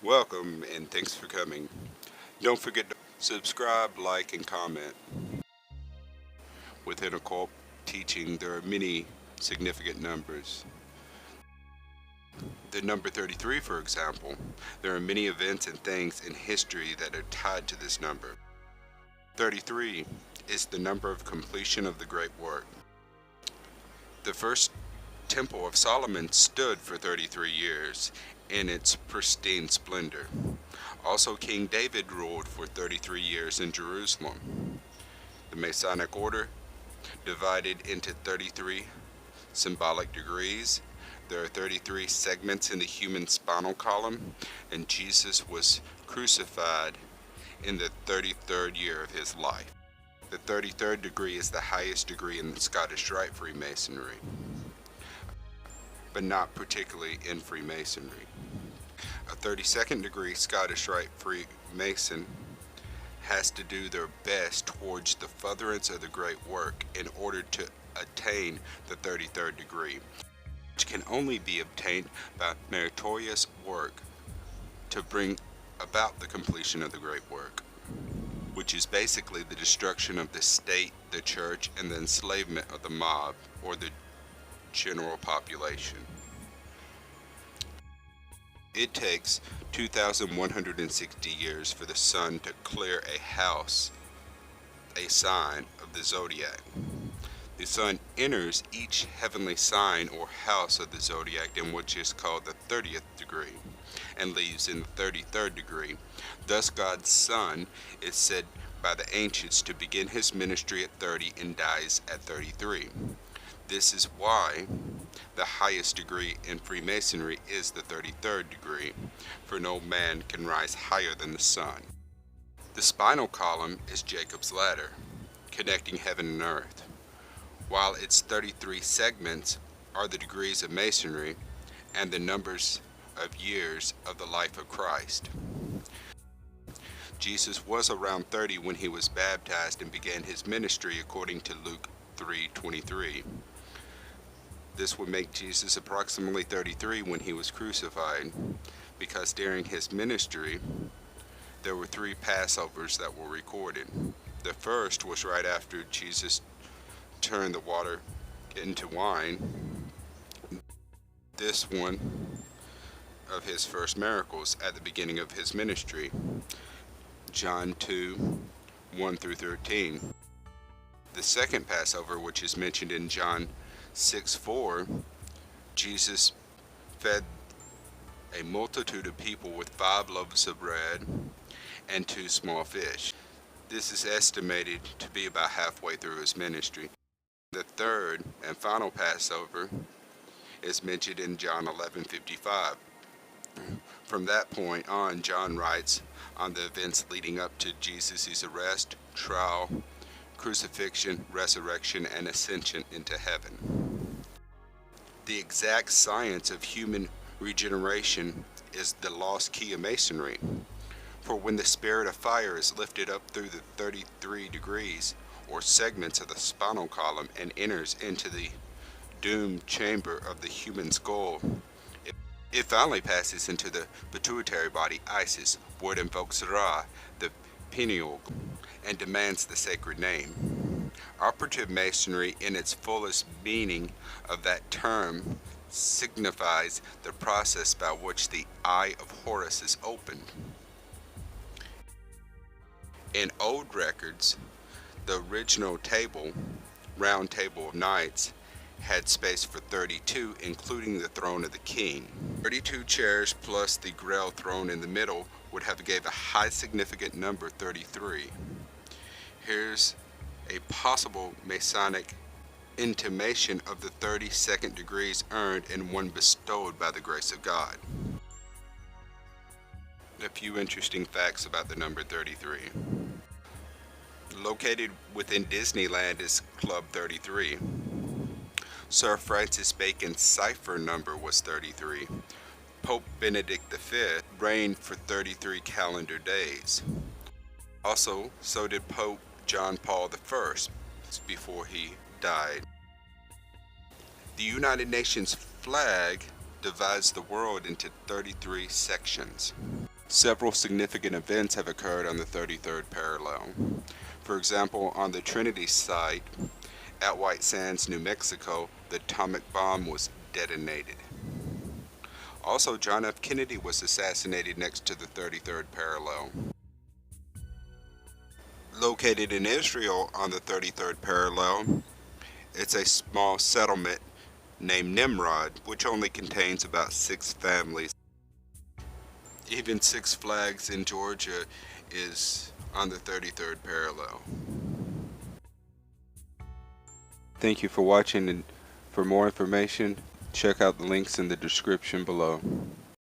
Welcome and thanks for coming. Don't forget to subscribe, like, and comment. Within occult teaching, there are many significant numbers. The number 33, for example, there are many events and things in history that are tied to this number. 33 is the number of completion of the great work. The first Temple of Solomon stood for 33 years in its pristine splendor. Also, King David ruled for 33 years in Jerusalem. The Masonic order divided into 33 symbolic degrees. There are 33 segments in the human spinal column, and Jesus was crucified in the 33rd year of his life. The 33rd degree is the highest degree in the Scottish Rite Freemasonry, but not particularly in Freemasonry. A 32nd degree Scottish Rite Freemason has to do their best towards the furtherance of the great work in order to attain the 33rd degree, which can only be obtained by meritorious work to bring about the completion of the great work, which is basically the destruction of the state, the church, and the enslavement of the mob or the general population. It takes 2,160 years for the sun to clear a house, a sign of the zodiac. The sun enters each heavenly sign or house of the zodiac, in which is called the 30th degree, and leaves in the 33rd degree. Thus God's Son is said by the ancients to begin his ministry at 30 and dies at 33. This is why the highest degree in Freemasonry is the 33rd degree, for no man can rise higher than the sun. The spinal column is Jacob's ladder, connecting heaven and earth, while its 33 segments are the degrees of Masonry and the numbers of years of the life of Christ. Jesus was around 30 when he was baptized and began his ministry according to Luke 3:23. This would make Jesus approximately 33 when he was crucified, because during his ministry there were 3 Passovers that were recorded. The first was right after Jesus turned the water into wine. This one of his first miracles at the beginning of his ministry, John 2:1-13. The second Passover, which is mentioned in John 6:4, Jesus fed a multitude of people with 5 loaves of bread and 2 small fish. This is estimated to be about halfway through his ministry. The third and final Passover is mentioned in John 11:55. From that point on, John writes on the events leading up to Jesus' arrest, trial, crucifixion, resurrection, and ascension into heaven. The exact science of human regeneration is the lost key of Masonry. For when the spirit of fire is lifted up through the 33 degrees or segments of the spinal column and enters into the doomed chamber of the human skull, it finally passes into the pituitary body, Isis, where it invokes Ra, the pineal, and demands the sacred name. Operative Masonry, in its fullest meaning of that term, signifies the process by which the eye of Horus is opened. In old records, the original table, round table of knights, had space for 32, including the throne of the king. 32 chairs plus the Grail throne in the middle would have gave a high significant number, 33. Here's a possible Masonic intimation of the 32nd degrees earned and one bestowed by the grace of God. A few interesting facts about the number 33. Located within Disneyland is Club 33. Sir Francis Bacon's cipher number was 33. Pope Benedict V reigned for 33 calendar days. Also, so did Pope John Paul I before he died. The United Nations flag divides the world into 33 sections. Several significant events have occurred on the 33rd parallel. For example, on the Trinity site at White Sands, New Mexico, the atomic bomb was detonated. Also, John F. Kennedy was assassinated next to the 33rd parallel. Located in Israel on the 33rd parallel, it's a small settlement named Nimrod, which only contains about 6 families. Even Six Flags in Georgia is on the 33rd parallel. Thank you for watching, and for more information, check out the links in the description below.